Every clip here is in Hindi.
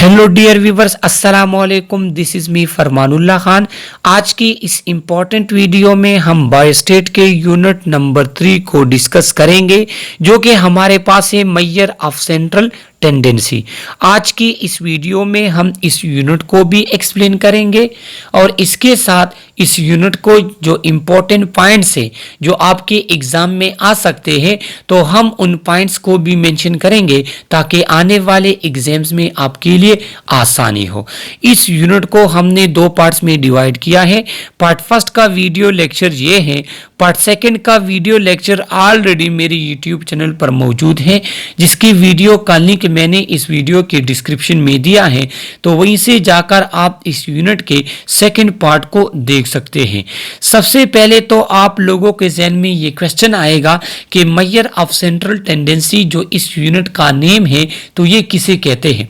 हेलो डियर व्यूवर्स, अस्सलाम वालेकुम। This is me Farmanullah Khan. आज की इस इम्पॉर्टेंट वीडियो में हम बायोस्टेट के यूनिट नंबर 3 को डिस्कस करेंगे, जो कि हमारे पास है मेजर ऑफ सेंट्रल टेंडेंसी। आज की इस वीडियो में हम इस यूनिट को भी एक्सप्लेन करेंगे और इसके साथ इस यूनिट को जो इम्पोर्टेंट पॉइंट्स है जो आपके एग्जाम में आ सकते हैं, तो हम उन पॉइंट्स को भी मेंशन करेंगे ताकि आने वाले एग्जाम्स में आपके लिए आसानी हो। इस यूनिट को हमने दो पार्ट्स में डिवाइड किया है। पार्ट फर्स्ट का वीडियो लेक्चर ये है, पार्ट सेकंड का वीडियो लेक्चर ऑलरेडी मेरे यूट्यूब चैनल पर मौजूद है, जिसकी वीडियो का लिंक मैंने इस वीडियो के डिस्क्रिप्शन में दिया है, तो वहीं से जाकर आप इस यूनिट के सेकंड पार्ट को देख सकते हैं। सबसे पहले तो आप लोगों के ज़हन में ये क्वेश्चन आएगा कि मेजर ऑफ सेंट्रल टेंडेंसी जो इस यूनिट का नेम है, तो ये किसे कहते हैं।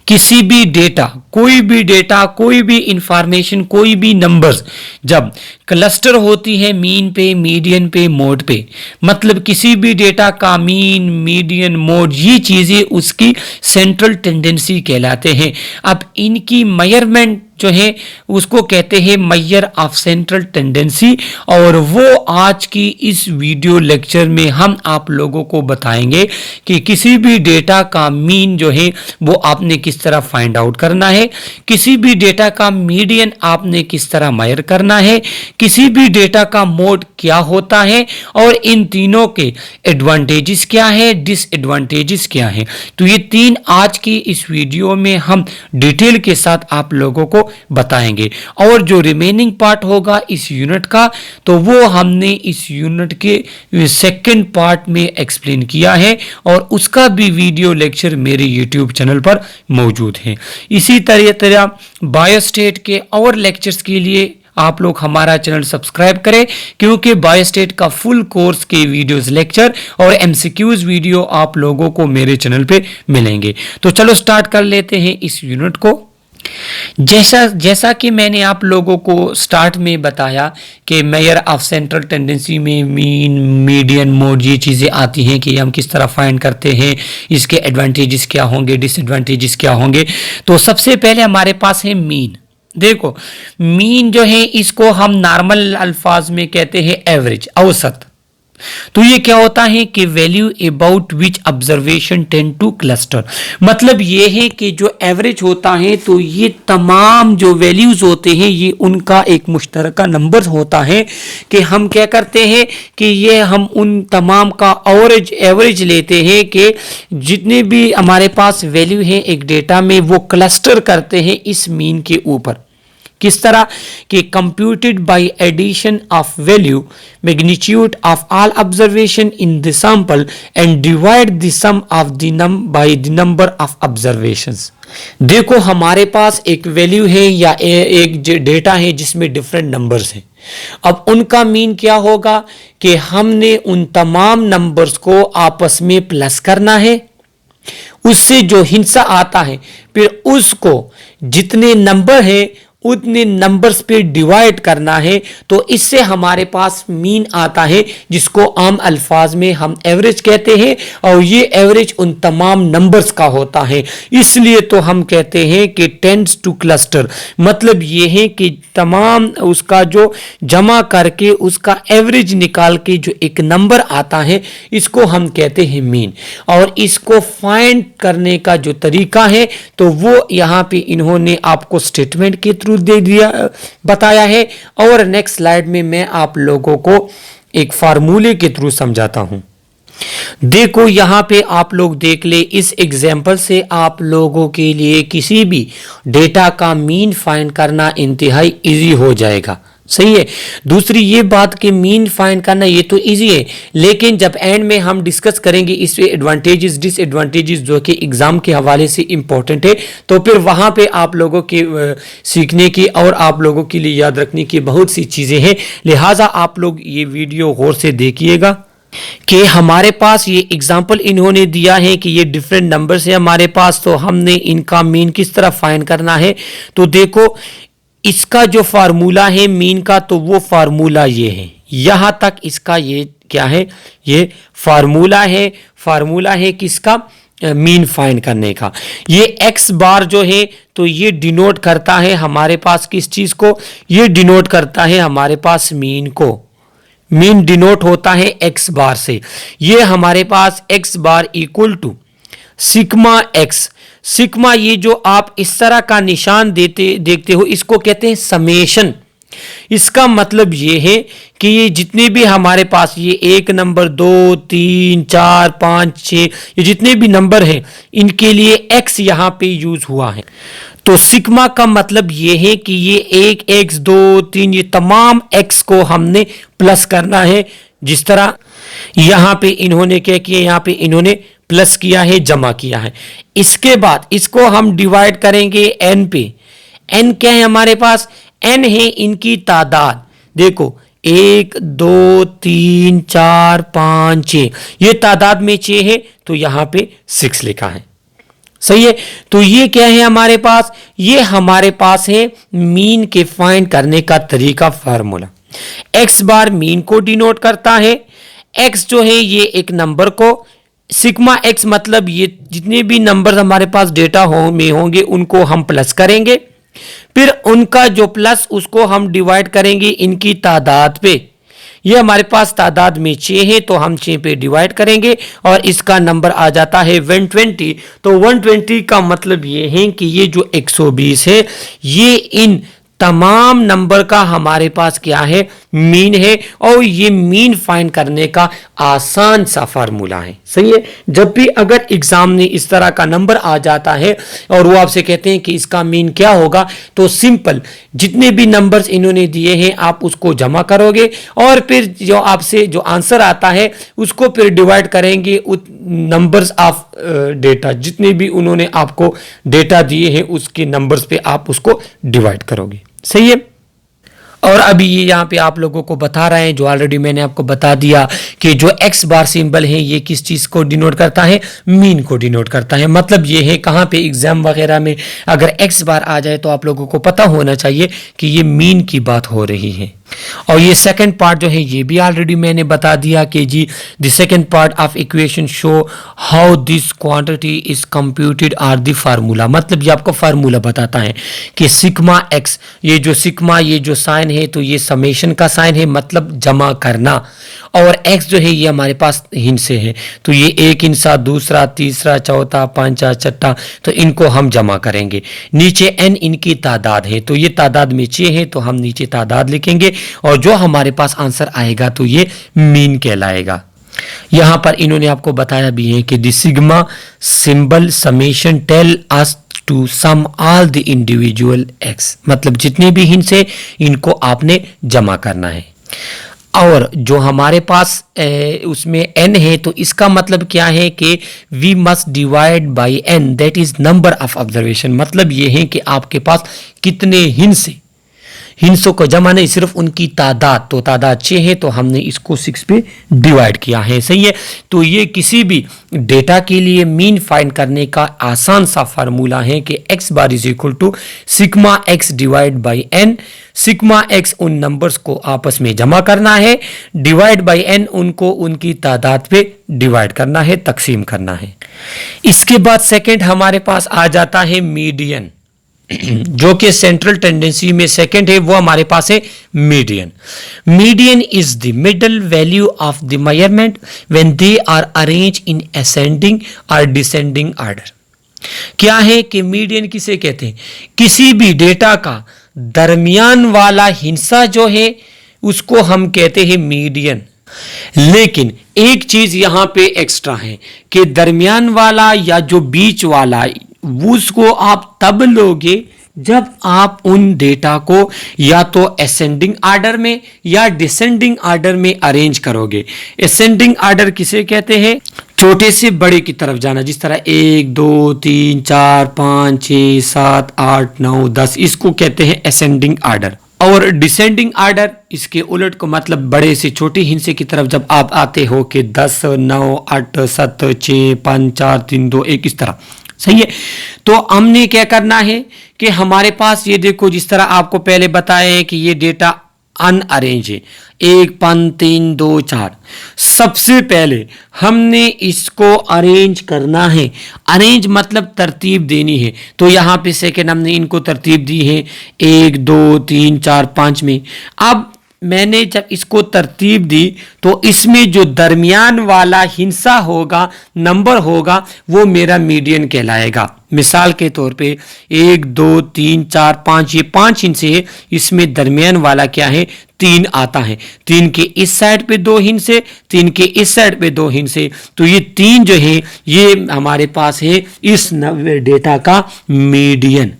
किसी भी डेटा, कोई भी इंफॉर्मेशन, कोई भी नंबर्स जब क्लस्टर होती है मीन पे, मीडियन पे, मोड पे, मतलब किसी भी डेटा का मीन, मीडियन, मोड, ये चीजें उसकी सेंट्रल टेंडेंसी कहलाते हैं। अब इनकी मेजरमेंट जो है उसको कहते हैं मेजर ऑफ सेंट्रल टेंडेंसी, और वो आज की इस वीडियो लेक्चर में हम आप लोगों को बताएंगे कि किसी भी डेटा का मीन जो है वो आपने किस तरह फाइंड आउट करना है, किसी भी डेटा का मीडियन आपने किस तरह मेजर करना है, किसी भी डेटा का मोड क्या होता है, और इन तीनों के एडवांटेजेस क्या है, डिसएडवांटेजेस क्या है। तो ये तीन आज की इस वीडियो में हम डिटेल के साथ आप लोगों को बताएंगे, और जो रिमेनिंग पार्ट होगा इस यूनिट का, तो वो हमने इस यूनिट के सेकंड पार्ट में एक्सप्लेन किया है, और उसका भी वीडियो लेक्चर मेरे यूट्यूब चैनल पर मौजूद है। इसी तरह बायोस्टेट के और लेक्चर्स के लिए आप लोग हमारा चैनल सब्सक्राइब करें, क्योंकि बायोस्टेट का फुल कोर्स के वीडियोस, लेक्चर और एमसीक्यूज वीडियो आप लोगों को मेरे चैनल पे मिलेंगे। तो चलो स्टार्ट कर लेते हैं इस यूनिट को। जैसा कि मैंने आप लोगों को स्टार्ट में बताया कि मेजर ऑफ सेंट्रल टेंडेंसी में मीन, मीडियन, मोड ये चीज़ें आती हैं कि हम किस तरह फाइंड करते हैं, इसके एडवांटेजेस क्या होंगे, डिसएडवांटेजेस क्या होंगे। तो सबसे पहले हमारे पास है मीन। देखो, मीन जो है इसको हम नॉर्मल अल्फाज में कहते हैं एवरेज, औसत। तो ये क्या होता है कि value about which observation tend two cluster, मतलब ये है कि जो एवरेज होता है तो ये तमाम जो वैल्यूज होते हैं ये उनका एक मुश्तरका नंबर होता है, कि हम क्या करते हैं कि ये हम उन तमाम का एवरेज लेते हैं कि जितने भी हमारे पास वैल्यू है एक डेटा में, वो क्लस्टर करते हैं इस मीन के ऊपर। किस तरह कि computed by addition of value magnitude of all observation in the sample and divide the sum of the by the number of observations. देखो, हमारे पास एक वैल्यू है या एक डेटा है जिसमें डिफरेंट नंबर्स हैं। अब उनका मीन क्या होगा कि हमने उन तमाम नंबर्स को आपस में प्लस करना है, उससे जो हिस्सा आता है फिर उसको जितने नंबर है उतने नंबर्स पे डिवाइड करना है। तो इससे हमारे पास मीन आता है, जिसको आम अल्फाज में हम एवरेज कहते हैं, और ये एवरेज उन तमाम नंबर्स का होता है। इसलिए तो हम कहते हैं कि टेंड्स टू क्लस्टर, मतलब ये है कि तमाम उसका जो जमा करके उसका एवरेज निकाल के जो एक नंबर आता है, इसको हम कहते हैं मीन। और इसको फाइंड करने का जो तरीका है तो वो यहाँ पे इन्होंने आपको स्टेटमेंट के थ्रू दे दिया, बताया है, और नेक्स्ट स्लाइड में मैं आप लोगों को एक फार्मूले के थ्रू समझाता हूं। देखो, यहां पे आप लोग देख ले, इस एग्जांपल से आप लोगों के लिए किसी भी डेटा का मीन फाइंड करना इंतहाई इजी हो जाएगा। सही है। दूसरी ये बात कि मीन फाइंड करना ये तो इजी है, लेकिन जब एंड में हम डिस्कस करेंगे इस एडवांटेजेस, डिसएडवांटेजेस जो कि एग्जाम के हवाले से इंपॉर्टेंट है, तो फिर वहां पे आप लोगों के सीखने की और आप लोगों के लिए याद रखने की बहुत सी चीजें हैं। लिहाजा आप लोग ये वीडियो गौर से देखिएगा कि हमारे पास ये एग्जाम्पल इन्होंने दिया है कि ये डिफरेंट नंबर्स है हमारे पास, तो हमने इनका मीन किस तरह फाइंड करना है। तो देखो, इसका जो फार्मूला है मीन का, तो वो फार्मूला ये है, यहां तक इसका ये क्या है, ये फार्मूला है। फार्मूला है किसका, मीन फाइंड करने का। ये एक्स बार जो है तो ये डिनोट करता है हमारे पास किस चीज को, ये डिनोट करता है हमारे पास मीन को। मीन डिनोट होता है एक्स बार से। ये हमारे पास X bar equal to sigma X. Sigma ये जो आप इस तरह का निशान देखते हो इसको कहते हैं समेशन। इसका मतलब ये है कि ये जितने भी हमारे पास ये 1 नंबर 2 3 4 5 6 ये जितने भी नंबर हैं इनके लिए x यहां पे यूज हुआ है। तो सिग्मा का मतलब ये है कि ये 1 x 2 3 ये तमाम x को हमने प्लस करना है। जिस तरह यहां पे इन्होंने क्या किया, यहां पे इन्होंने प्लस किया है, जमा किया है। इसके बाद इसको हम डिवाइड करेंगे n पे। n क्या है हमारे पास, n है इनकी तादाद। देखो 1 2 3 4 5 6 ये तादाद में 6 है तो यहां पे 6 लिखा है। सही है। तो ये क्या है हमारे पास, ये हमारे पास है मीन के फाइंड करने का तरीका, फार्मूला। एक्स बार मीन को डिनोट करता है। एक्स जो है ये एक नंबर को, सिग्मा एक्स मतलब ये जितने भी नंबर हमारे पास डेटा में होंगे उनको हम प्लस करेंगे, फिर उनका जो प्लस उसको हम डिवाइड करेंगे इनकी तादाद पे। ये हमारे पास तादाद में 6 है तो हम 6 पे डिवाइड करेंगे और इसका नंबर आ जाता है 120। तो 120 का मतलब ये है कि ये जो 120 है ये इन तमाम नंबर का हमारे पास क्या है, मीन है। और ये मीन फाइंड करने का आसान सा फार्मूला है। सही है। जब भी अगर एग्जाम में इस तरह का नंबर आ जाता है और वो आपसे कहते हैं कि इसका मीन क्या होगा, तो सिंपल जितने भी नंबर्स इन्होंने दिए हैं आप उसको जमा करोगे और फिर जो आपसे जो आंसर आता है उसको फिर डिवाइड करेंगे उस नंबर्स ऑफ डेटा, जितने भी उन्होंने आपको डेटा दिए हैं उसके नंबर्स पे आप उसको डिवाइड करोगे। सही है। और अभी ये यहाँ पे आप लोगों को बता रहे हैं, जो ऑलरेडी मैंने आपको बता दिया कि जो एक्स बार सिंबल है ये किस चीज को डिनोट करता है, मीन को डिनोट करता है। मतलब ये है कहाँ पे एग्जाम वगैरह में अगर एक्स बार आ जाए तो आप लोगों को पता होना चाहिए कि ये मीन की बात हो रही है। और ये सेकंड पार्ट जो है ये भी ऑलरेडी मैंने बता दिया कि जी the second part of equation show how this quantity is computed or the formula. मतलब ये आपको फार्मूला बताता है कि सिग्मा एक्स, ये जो सिग्मा ये जो साइन है तो ये समेशन का साइन है, मतलब जमा करना। और एक्स जो है ये हमारे पास हिंसे है तो ये एक हिंसा, दूसरा, तीसरा, चौथा, पांचवा, छठा, तो इनको हम जमा करेंगे। नीचे n इनकी तादाद है तो ये तादाद में 6 है तो हम नीचे तादाद लिखेंगे और जो हमारे पास आंसर आएगा तो ये मीन कहलाएगा। यहां पर इन्होंने आपको बताया भी है कि the sigma symbol summation tell us to sum all the individual X. मतलब जितने भी हिंस है इनको आपने जमा करना है। और जो हमारे पास उसमें n है तो इसका मतलब क्या है कि we must divide by n, that is number of observation. मतलब ये है कि आपके पास कितने हिंस है, हिंसों को जमा नहीं, सिर्फ उनकी तादाद। तो तादाद 6 है तो हमने इसको 6 पे डिवाइड किया है। सही है। तो ये किसी भी डेटा के लिए मीन फाइंड करने का आसान सा फार्मूला है कि x bar is equal to sigma x divide by n। Sigma x उन नंबर्स को आपस में जमा करना है, डिवाइड बाई n उनको उनकी तादाद पे डिवाइड करना है, तकसीम करना है। इसके बाद सेकंड हमारे पास आ जाता है मीडियन, जो कि सेंट्रल टेंडेंसी में सेकंड है, वो हमारे पास है median. Median is the middle value of the measurement when they are arrange in ascending और डिसेंडिंग ऑर्डर। क्या है कि मीडियन किसे कहते हैं, किसी भी डेटा का दरमियान वाला हिस्सा जो है उसको हम कहते हैं मीडियन। लेकिन एक चीज यहां पे एक्स्ट्रा है कि दरमियान वाला या जो बीच वाला उसको आप तब लोगे जब आप उन डेटा को या तो असेंडिंग आर्डर में या डिसेंडिंग आर्डर में अरेंज करोगे। असेंडिंग आर्डर किसे कहते हैं, छोटे से बड़े की तरफ जाना, जिस तरह 1 2 3 4 5 6 7 8 9 10, इसको कहते हैं असेंडिंग आर्डर। और डिसेंडिंग आर्डर इसके उलट को, मतलब बड़े से छोटे हिस्से की तरफ जब आप आते हो कि 10 9 8 7 6 5 4 3 2 1 इस तरह। सही है। तो हमने क्या करना है कि हमारे पास ये देखो, जिस तरह आपको पहले बताया है कि ये डेटा अनअरेंज है, 1 5 3 2 4। सबसे पहले हमने इसको अरेंज करना है। अरेंज मतलब तरतीब देनी है। तो यहाँ पे सेकेंड हमने इनको तरतीब दी है 1 2 3 4 5 में। अब मैंने जब इसको तरतीब दी तो इसमें जो दरमियान वाला हिस्सा होगा, नंबर होगा, वो मेरा मीडियन कहलाएगा। मिसाल के तौर पे 1 2 3 4 5, ये 5 हिस्से है, इसमें दरमियान वाला क्या है, 3 आता है। 3 के इस साइड पे 2 हिस्से, 3 के इस साइड पे 2 हिस्से, तो ये 3 जो है ये हमारे पास है इस डेटा का मीडियन।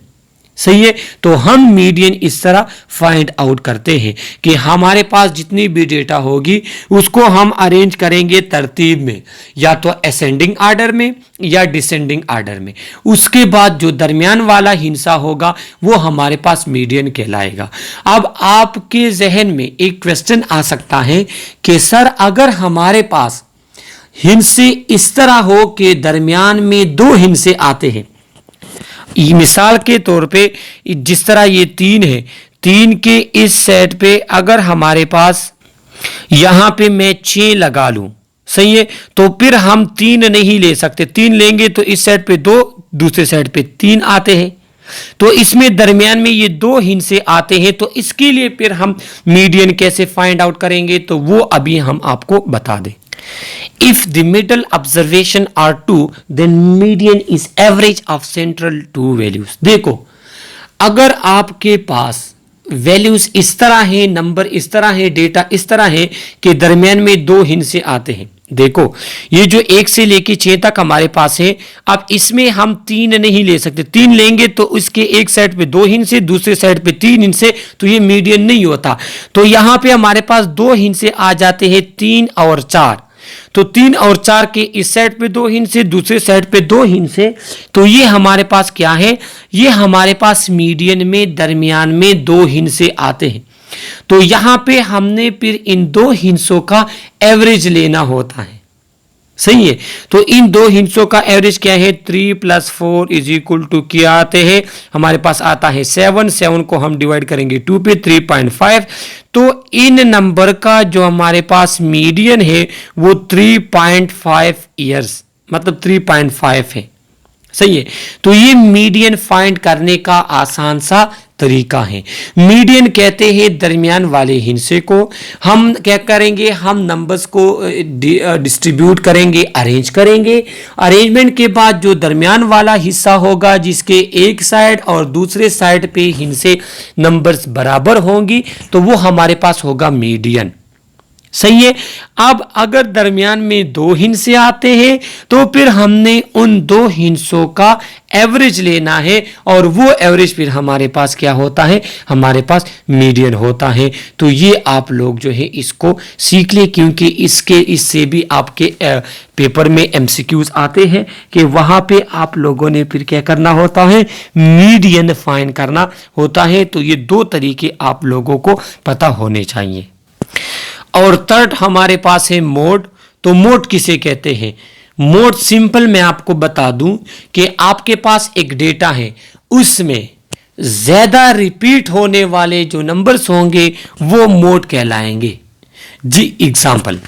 सही है। तो हम मीडियन इस तरह फाइंड आउट करते हैं कि हमारे पास जितनी भी डेटा होगी उसको हम अरेंज करेंगे तरतीब में, या तो असेंडिंग आर्डर में या डिसेंडिंग आर्डर में। उसके बाद जो दरमियान वाला हिस्सा होगा वो हमारे पास मीडियन कहलाएगा। अब आपके जहन में एक क्वेश्चन आ सकता है कि सर अगर हमारे पास हिस्से इस तरह हो कि दरमियान में 2 हिस्से आते हैं, मिसाल के तौर पे जिस तरह ये 3 है, 3 के इस सेट पे अगर हमारे पास यहां पे मैं 6 लगा लूं, सही है, तो फिर हम 3 नहीं ले सकते। 3 लेंगे तो इस सेट पे 2, दूसरे सेट पे 3 आते हैं, तो इसमें दरमियान में ये 2 हिस्से आते हैं। तो इसके लिए फिर हम मीडियन कैसे फाइंड आउट करेंगे, तो वो अभी हम आपको बता दें। If the middle observation are 2, then median is average of central 2 values। देखो, अगर आपके पास वैल्यूज इस तरह है, नंबर इस तरह है, डेटा इस तरह है कि दरमियान में 2 हिस्से आते हैं। देखो, ये जो 1 से लेके 6 तक हमारे पास है, अब इसमें हम 3 नहीं ले सकते। 3 लेंगे तो इसके एक साइड पे 2 हिस्से, दूसरे साइड पे 3 हिस्से, तो ये मीडियन नहीं होता। तो यहां पे हमारे पास 2 हिस्से आ जाते हैं, 3 और 4। तो 3 और 4 के इस साइड पे 2 हिस्से, दूसरे साइड पे 2 हिस्से, तो ये हमारे पास क्या है, ये हमारे पास मीडियन में दरमियान में 2 हिस्से आते हैं। तो यहां पे हमने फिर इन 2 हिस्सों का एवरेज लेना होता है। सही है। तो इन 2 हिस्सों का एवरेज क्या है, 3 + 4 = क्या आते हैं, हमारे पास आता है 7। 7 को हम डिवाइड करेंगे 2 पे, 3.5। तो इन नंबर का जो हमारे पास मीडियन है वो 3.5 ईयर्स, मतलब 3.5 है। सही है। तो ये मीडियन फाइंड करने का आसान सा तरीका है। मीडियन कहते हैं दरमियान वाले हिस्से को। हम क्या करेंगे, हम नंबर्स को डिस्ट्रीब्यूट करेंगे, अरेंज करेंगे। अरेंजमेंट के बाद जो दरमियान वाला हिस्सा होगा, जिसके एक साइड और दूसरे साइड पे हिस्से नंबर्स बराबर होंगी, तो वो हमारे पास होगा मीडियन। सही है। अब अगर दरमियान में 2 हिस्से आते हैं तो फिर हमने उन 2 हिस्सों का एवरेज लेना है, और वो एवरेज फिर हमारे पास क्या होता है, हमारे पास मीडियन होता है। तो ये आप लोग जो है इसको सीख ले, क्योंकि इससे भी आपके पेपर में एमसीक्यूज आते हैं कि वहां पे आप लोगों ने फिर क्या करना होता है, मीडियन फाइंड करना होता है। तो ये 2 तरीके आप लोगों को पता होने चाहिए। और थर्ड हमारे पास है मोड। तो मोड किसे कहते हैं, मोड सिंपल मैं आपको बता दूं कि आपके पास एक डेटा है, उसमें ज्यादा रिपीट होने वाले जो नंबर्स होंगे वो मोड कहलाएंगे। जी एग्जाम्पल,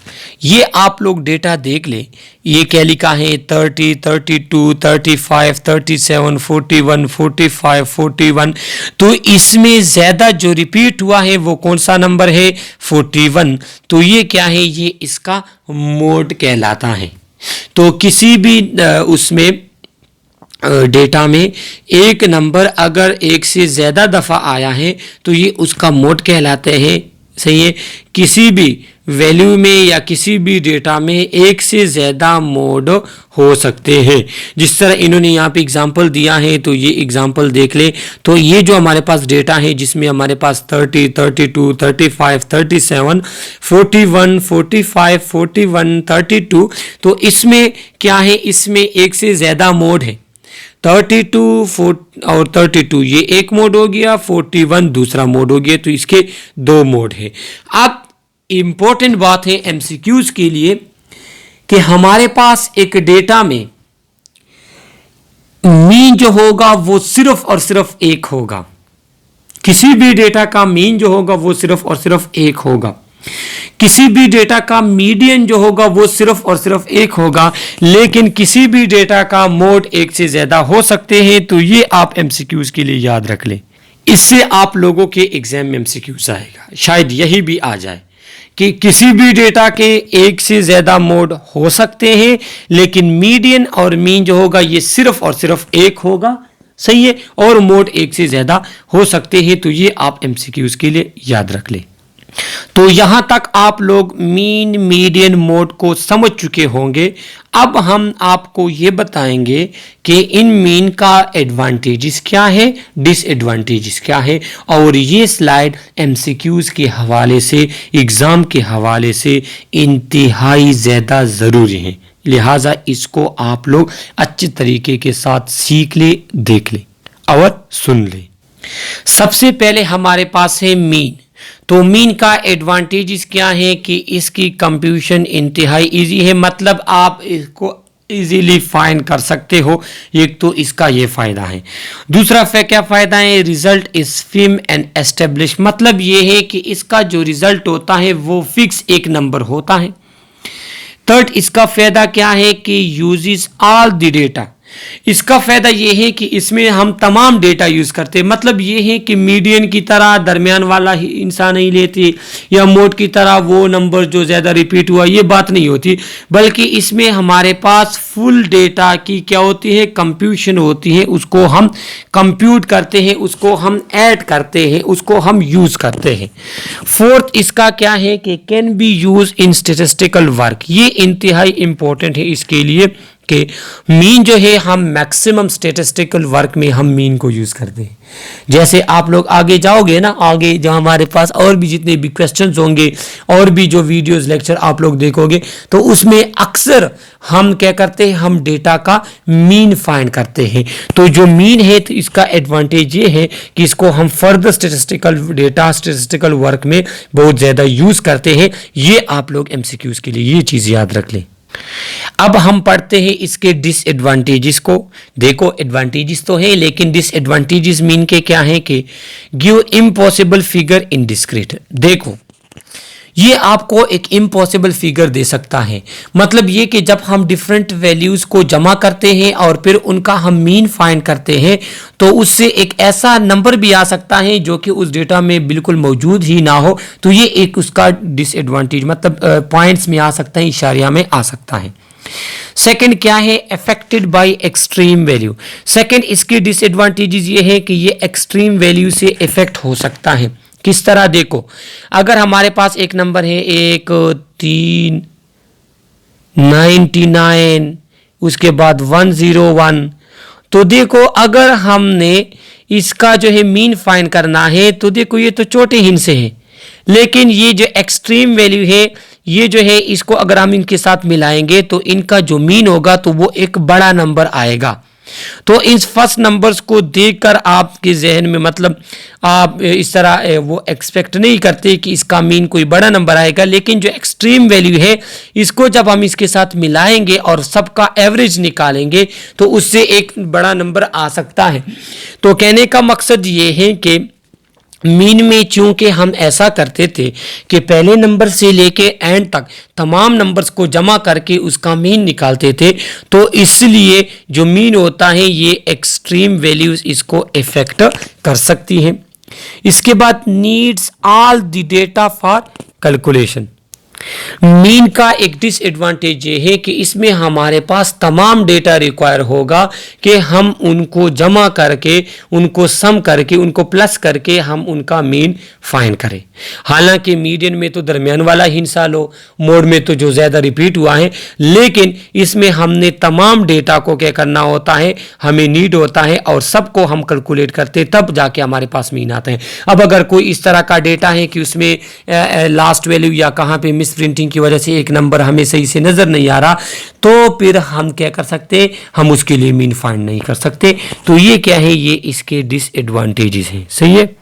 ये आप लोग डेटा देख ले, ये क्या लिखा है, 30, 32, 35, 37, 41, 45, 41। तो इसमें ज्यादा जो रिपीट हुआ है वो कौन सा नंबर है, 41। तो ये क्या है, ये इसका मोड कहलाता है। तो किसी भी उसमें डेटा में एक नंबर अगर एक से ज्यादा दफा आया है तो ये उसका मोड कहलाते हैं। सही है। किसी भी वैल्यू में या किसी भी डेटा में एक से ज्यादा मोड हो सकते हैं। जिस तरह इन्होंने यहाँ पे एग्जांपल दिया है, तो ये एग्जांपल देख ले। तो ये जो हमारे पास डेटा है जिसमें हमारे पास 30, 32, 35, 37, 41, 45, 41, 32, तो इसमें क्या है, इसमें एक से ज्यादा मोड है। 32 और 32 ये एक मोड हो गया, 41 दूसरा मोड हो गया, तो इसके 2 मोड है। अब इंपॉर्टेंट बात है एमसीक्यूज के लिए कि हमारे पास एक डेटा में मीन जो होगा वो सिर्फ और सिर्फ 1 होगा। किसी भी डेटा का मीन जो होगा वो सिर्फ और सिर्फ एक होगा, किसी भी डेटा का मीडियन जो होगा वो सिर्फ और सिर्फ एक होगा, लेकिन किसी भी डेटा का मोड एक से ज्यादा हो सकते हैं। तो ये आप एमसीक्यूज के लिए याद रख लें, इससे आप लोगों के एग्जाम में एमसीक्यूज आएगा, शायद यही भी आ जाए कि किसी भी डेटा के एक से ज्यादा मोड हो सकते हैं, लेकिन मीडियन और मीन जो होगा ये सिर्फ और सिर्फ एक होगा, सही है, और मोड एक से ज्यादा हो सकते हैं। तो ये आप एमसीक्यूज के लिए याद रख लें। तो यहां तक आप लोग मीन मीडियन मोड को समझ चुके होंगे। अब हम आपको ये बताएंगे कि इन मीन का एडवांटेजेस क्या है, डिसएडवांटेजेस क्या है, और ये स्लाइड एमसीक्यूज के हवाले से, एग्जाम के हवाले से इंतहाई ज़्यादा ज़रूरी है, लिहाजा इसको आप लोग अच्छे तरीके के साथ सीख ले, देख ले और सुन ले। सबसे पहले हमारे पास है मीन। तो मीन का एडवांटेजेस क्या है कि इसकी कंप्यूशन इंतहाई इजी है, मतलब आप इसको इजीली फाइंड कर सकते हो। एक तो इसका ये फायदा है। दूसरा क्या फायदा है, रिजल्ट इज फिम एंड एस्टेब्लिश, मतलब ये है कि इसका जो रिजल्ट होता है वो फिक्स एक नंबर होता है। थर्ड, इसका फायदा क्या है कि यूजेस ऑल द डेटा, इसका फायदा यह है कि इसमें हम तमाम डेटा यूज करते हैं, मतलब ये है कि मीडियन की तरह दरमियान वाला ही इंसान नहीं लेते, या मोड की तरह वो नंबर जो ज्यादा रिपीट हुआ, ये बात नहीं होती, बल्कि इसमें हमारे पास फुल डेटा की क्या होती है, कंप्यूशन होती है, उसको हम कंप्यूट करते हैं, उसको हम ऐड करते हैं, उसको हम यूज करते हैं। फोर्थ, इसका क्या है कि can be use in statistical work, ये इंतहाई इंपॉर्टेंट है इसके लिए कि मीन जो है हम मैक्सिमम स्टैटिस्टिकल वर्क में हम मीन को यूज करते हैं। जैसे आप लोग आगे जाओगे ना, आगे जो हमारे पास और भी जितने भी क्वेश्चंस होंगे और भी जो वीडियोस लेक्चर आप लोग देखोगे, तो उसमें अक्सर हम क्या करते हैं, हम डेटा का मीन फाइंड करते हैं। तो जो मीन है तो इसका एडवांटेज ये है कि इसको हम further statistical data, statistical work में बहुत ज्यादा यूज करते हैं। ये आप लोग एमसीक्यूज के लिए ये चीज याद रख लें। अब हम पढ़ते हैं इसके डिसएडवांटेजेस को। देखो एडवांटेजेस तो है, लेकिन डिसएडवांटेजेस मीन के क्या है कि give impossible figure in discrete. देखो ये आपको एक इम्पॉसिबल फिगर दे सकता है, मतलब ये कि जब हम डिफरेंट वैल्यूज को जमा करते हैं और फिर उनका हम मीन फाइंड करते हैं, तो उससे एक ऐसा नंबर भी आ सकता है जो कि उस डेटा में बिल्कुल मौजूद ही ना हो। तो ये एक उसका डिसएडवांटेज, मतलब पॉइंट्स में आ सकता है, इशारिया में आ सकता है। सेकंड क्या है, affected by extreme value. Second इसकी डिसएडवांटेजेस ये है कि ये एक्सट्रीम वैल्यू से इफेक्ट हो सकता है। किस तरह, देखो अगर हमारे पास एक नंबर है 1399, उसके बाद 101, तो देखो अगर हमने इसका जो है मीन फाइंड करना है, तो देखो ये तो छोटे हिंट से है, लेकिन ये जो एक्सट्रीम वैल्यू है, ये जो है इसको अगर हम इनके साथ मिलाएंगे तो इनका जो मीन होगा तो वो एक बड़ा नंबर आएगा। तो इस फर्स्ट नंबर्स को देखकर आपके जहन में, मतलब आप इस तरह वो एक्सपेक्ट नहीं करते कि इसका मीन कोई बड़ा नंबर आएगा, लेकिन जो एक्सट्रीम वैल्यू है इसको जब हम इसके साथ मिलाएंगे और सबका एवरेज निकालेंगे तो उससे एक बड़ा नंबर आ सकता है। तो कहने का मकसद ये है कि मीन में चूंकि हम ऐसा करते थे कि पहले नंबर से लेके एंड तक तमाम नंबर्स को जमा करके उसका मीन निकालते थे, तो इसलिए जो मीन होता है ये एक्सट्रीम वैल्यूज इसको इफेक्ट कर सकती हैं। इसके बाद needs all the data for calculation. Mean का एक डिसएडवांटेज ये है कि इसमें हमारे पास तमाम डेटा रिक्वायर होगा कि हम उनको जमा करके, उनको सम करके, उनको प्लस करके हम उनका मीन फाइंड करें। हालांकि मीडियन में तो दरमियान वाला हिस्सा लो, मोड में तो जो ज़्यादा रिपीट हुआ है, लेकिन इसमें हमने तमाम डेटा को क्या करना होता है, हमें नीड होता है और सबको हम कैलकुलेट करते तब जाके हमारे पास मीन आता है। अब अगर कोई इस तरह का डेटा है कि उसमें लास्ट वैल्यू या कहाँ पे मिस प्रिंटिंग की वजह से एक नंबर हमें सही से नजर नहीं आ रहा, तो फिर हम क्या कर सकते, हम उसके लिए मीन फाइंड नहीं कर सकते। तो ये क्या है, ये इसके डिसएडवांटेजेस हैं। सही है।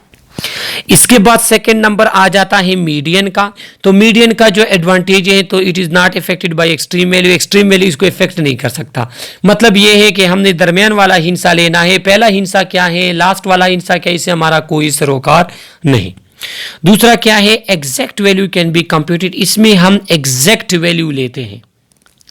इसके बाद सेकंड नंबर आ जाता है मीडियन का। तो मीडियन का जो एडवांटेज है, तो it is not affected by extreme value, extreme value इसको इफेक्ट नहीं कर सकता। मतलब ये है कि हमने दरमियान वाला हिस्सा लेना है, पहला हिस्सा क्या है, लास्ट वाला हिस्सा क्या, इससे हमारा कोई सरोकार नहीं। दूसरा क्या है, exact value can be computed, इसमें हम एग्जैक्ट वैल्यू लेते हैं,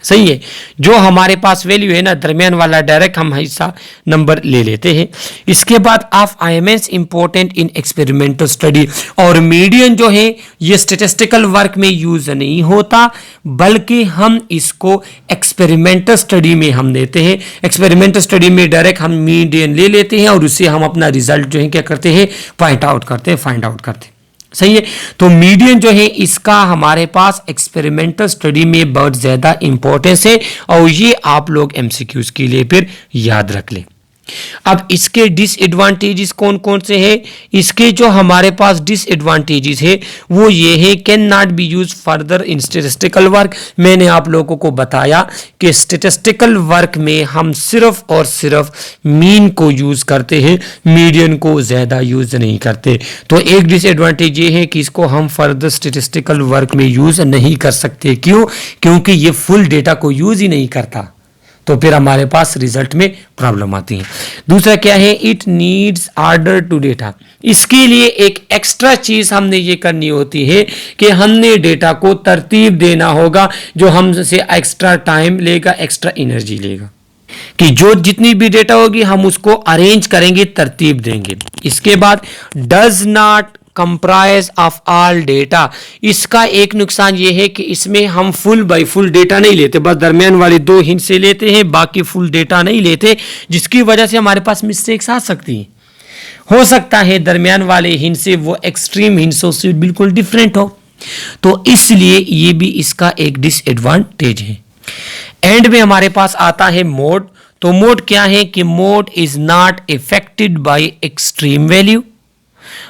सही है, जो हमारे पास वैल्यू है ना दरमियान वाला डायरेक्ट हम हिस्सा नंबर ले लेते हैं। इसके बाद of IMS important in experimental study, और मीडियन जो है ये स्टैटिस्टिकल वर्क में यूज नहीं होता, बल्कि हम इसको एक्सपेरिमेंटल स्टडी में हम लेते हैं। एक्सपेरिमेंटल स्टडी में डायरेक्ट हम मीडियन ले लेते हैं और उससे हम अपना रिजल्ट जो है क्या करते हैं, फाइंड आउट करते हैं। सही है, तो मीडियन जो है इसका हमारे पास एक्सपेरिमेंटल स्टडी में बहुत ज्यादा इंपॉर्टेंस है, और ये आप लोग एमसीक्यूज के लिए फिर याद रख लें। अब इसके डिसएडवांटेजेस कौन कौन से हैं? इसके जो हमारे पास डिसएडवांटेजेस है वो ये है, can not be use further in statistical work. मैंने आप लोगों को बताया कि स्टैटिस्टिकल वर्क में हम सिर्फ और सिर्फ मीन को यूज करते हैं, मीडियन को ज्यादा यूज नहीं करते। तो एक डिसएडवांटेज ये है कि इसको हम फर्दर स्टैटिस्टिकल वर्क में यूज नहीं कर सकते। क्यों? क्योंकि ये फुल डेटा को यूज ही नहीं करता, तो फिर हमारे पास रिजल्ट में प्रॉब्लम आती है। दूसरा क्या है, it needs order to data, इसके लिए एक एक्स्ट्रा चीज हमने ये करनी होती है कि हमने डेटा को तरतीब देना होगा, जो हमसे एक्स्ट्रा टाइम लेगा, एक्स्ट्रा एनर्जी लेगा, कि जो जितनी भी डेटा होगी हम उसको अरेंज करेंगे, तरतीब देंगे। इसके बाद does not comprise of all data, इसका एक नुकसान यह है कि इसमें हम फुल बाय फुल डेटा नहीं लेते, बस दरमियान वाले दो हिस्से लेते हैं, बाकी फुल डेटा नहीं लेते, जिसकी वजह से हमारे पास मिस्टेक्स आ सकती हैं। हो सकता है दरमियान वाले हिस्से वो एक्सट्रीम हिस्सों से बिल्कुल डिफरेंट हो, तो इसलिए ये भी इसका एक डिसएडवांटेज है। एंड में हमारे पास आता है मोड। तो मोड क्या है कि mode is not affected by extreme value,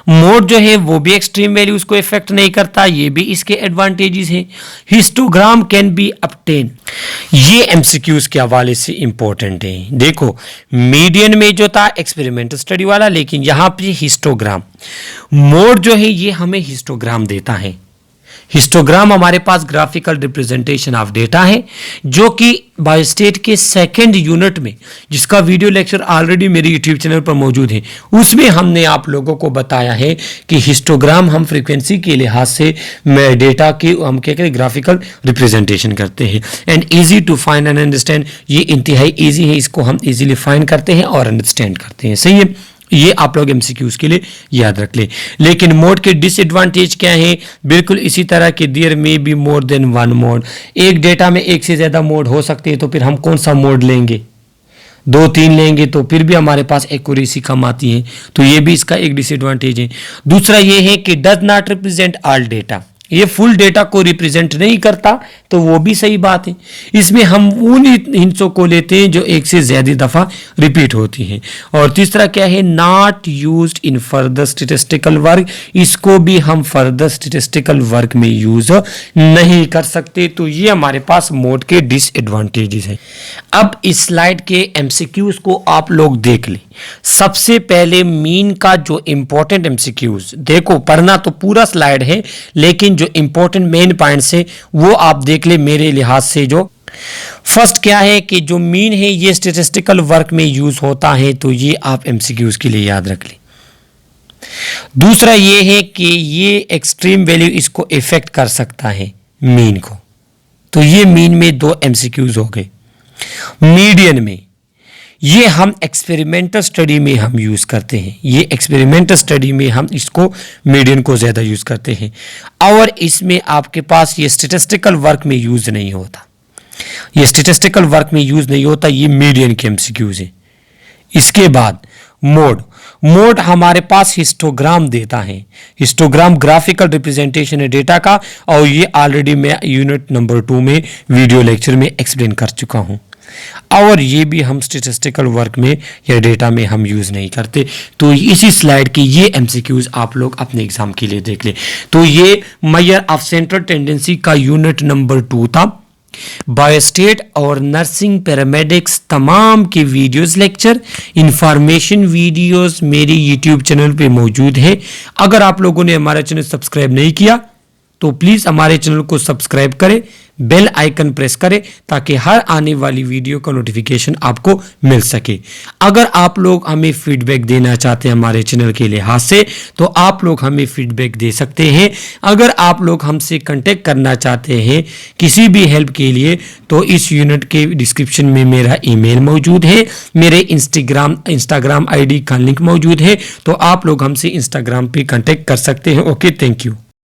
mode जो है वो भी एक्सट्रीम वैल्यू उसको इफेक्ट नहीं करता, ये भी इसके एडवांटेजेस है। हिस्टोग्राम कैन बी ऑब्टेन, ये एमसीक्यूज के हवाले से इंपॉर्टेंट है। देखो मीडियन में जो था एक्सपेरिमेंटल स्टडी वाला, लेकिन यहां पे हिस्टोग्राम, मोड जो है ये हमें हिस्टोग्राम देता है। हिस्टोग्राम हमारे पास ग्राफिकल रिप्रेजेंटेशन ऑफ डेटा है, जो कि बायोस्टेट के सेकंड यूनिट में, जिसका वीडियो लेक्चर ऑलरेडी मेरे यूट्यूब चैनल पर मौजूद है, उसमें हमने आप लोगों को बताया है कि हिस्टोग्राम हम फ्रीक्वेंसी के लिहाज से डेटा की हम क्या करें, ग्राफिकल रिप्रेजेंटेशन करते हैं। And easy to find and understand, ये इंतहाई ईजी है, इसको हम इजीली फाइंड करते हैं और अंडरस्टैंड करते हैं। सही है, ये आप लोग एमसीक्यूज के लिए याद रख लें। लेकिन मोड के डिसएडवांटेज क्या है? बिल्कुल इसी तरह के देयर में be more than one mod, एक डेटा में एक से ज्यादा मोड हो सकते हैं, तो फिर हम कौन सा मोड लेंगे? 2-3 लेंगे तो फिर भी हमारे पास एक्यूरेसी कम आती है, तो ये भी इसका एक डिसएडवांटेज है। दूसरा ये है कि does not represent all data, ये फुल डेटा को रिप्रेजेंट नहीं करता, तो वो भी सही बात है। इसमें हम उन हिस्सों को लेते हैं जो एक से ज्यादा दफा रिपीट होती हैं। और तीसरा क्या है, not used in further statistical work, इसको भी हम फर्दर स्टैटिस्टिकल वर्क में यूज नहीं कर सकते। तो ये हमारे पास मोड के डिसएडवांटेजेस हैं। अब इस स्लाइड के एमसीक्यूज को आप लोग देख लें। सबसे पहले मीन का जो इंपॉर्टेंट एमसीक्यूज, देखो पढ़ना तो पूरा स्लाइड है, लेकिन जो इंपॉर्टेंट मेन पॉइंट्स है वो आप देख ले मेरे लिहाज से। जो फर्स्ट क्या है कि जो मीन है ये स्टैटिस्टिकल वर्क में यूज होता है, तो ये आप एमसीक्यूज के लिए याद रख लें। दूसरा ये है कि ये एक्सट्रीम वैल्यू इसको इफेक्ट कर सकता है मीन को, तो ये मीन में 2 एमसीक्यूज हो गए। मीडियन में ये हम एक्सपेरिमेंटल स्टडी में हम यूज करते हैं, ये एक्सपेरिमेंटल स्टडी में हम इसको मीडियन को ज्यादा यूज करते हैं, और इसमें आपके पास ये स्टैटिस्टिकल वर्क में यूज नहीं होता, ये स्टैटिस्टिकल वर्क में यूज नहीं होता, ये मीडियन के एमसीक्यूज है। इसके बाद मोड, मोड हमारे पास हिस्टोग्राम देता है, हिस्टोग्राम ग्राफिकल रिप्रेजेंटेशन है डेटा का, और ये ऑलरेडी मैं यूनिट नंबर 2 में वीडियो लेक्चर में एक्सप्लेन कर चुका हूं, और ये भी हम स्टैटिस्टिकल वर्क में या डेटा में हम यूज नहीं करते। तो इसी स्लाइड की ये एमसीक्यूज आप लोग अपने एग्जाम के लिए देख लें। तो ये मेजर ऑफ सेंट्रल टेंडेंसी का यूनिट नंबर 2 था। बायोस्टेट और नर्सिंग पैरामेडिक्स तमाम के वीडियोस, लेक्चर, इंफॉर्मेशन वीडियोस मेरे यूट्यूब चैनल पे मौजूद है। अगर आप लोगों ने हमारा चैनल सब्सक्राइब नहीं किया तो प्लीज़ हमारे चैनल को सब्सक्राइब करें, बेल आइकन प्रेस करें ताकि हर आने वाली वीडियो का नोटिफिकेशन आपको मिल सके। अगर आप लोग हमें फीडबैक देना चाहते हैं हमारे चैनल के लिहाज से तो आप लोग हमें फीडबैक दे सकते हैं। अगर आप लोग हमसे कांटेक्ट करना चाहते हैं किसी भी हेल्प के लिए तो इस यूनिट के डिस्क्रिप्शन में मेरा ईमेल मौजूद है, मेरे इंस्टाग्राम आईडी का लिंक मौजूद है, तो आप लोग हमसे इंस्टाग्राम पे कांटेक्ट कर सकते हैं। Okay, thank you.